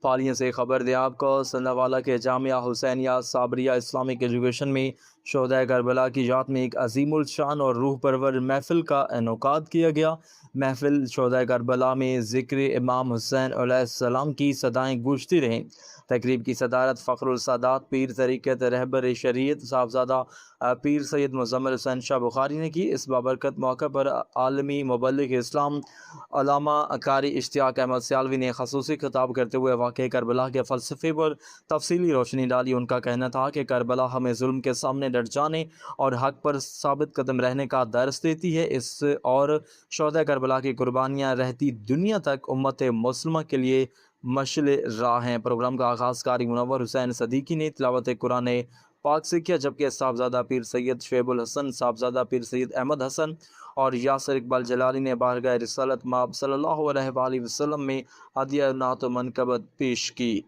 حالیہ سے خبر دیں آپ کو، سنڈھوالہ کے جامعہ حسینیہ صابریہ اسلامک ایجوکیشن میں شہدائے کربلا کی یاد میں ایک عظیم الشان اور روح پرور محفل کا انعقاد کیا گیا۔ محفل شہدائے کربلا میں ذکر امام حسین علیہ السلام کی صدائیں گونجتی رہیں۔ تقریب کی صدارت فخر السادات پیر طریقت رہبر شریعت صاحبزادہ پیر سید مزمل حسین شاہ بخاری نے کی۔ اس بابرکت موقع پر عالمی مبلغ اسلام علامہ قاری اشتیاق احمد سیالوی نے خصوصی خطاب کرتے ہوئے واقعہ کربلا کے فلسفے پر تفصیلی روشنی ڈالی۔ ان کا کہنا تھا کہ کربلا ہمیں ظلم کے سامنے ڈٹ جانے اور حق پر ثابت قدم رہنے کا درس دیتی ہے۔ اس اور شہدائے کربلا کی قربانیاں رہتی دنیا تک امت مسلمہ کے لیے مشعل راہ ہیں۔ پروگرام کا آغاز قاری منور حسین صدیقی نے تلاوت قرآن پاک سے کیا، جبکہ صاحبزادہ پیر سید شعیب الحسن، صاحبزادہ پیر سید احمد حسن اور یاسر اقبال جلالی نے بارگاہ رسالت مآب صلی اللہ علیہ وآلہ وسلم میں ہدیہ نعت و منقبت پیش کی۔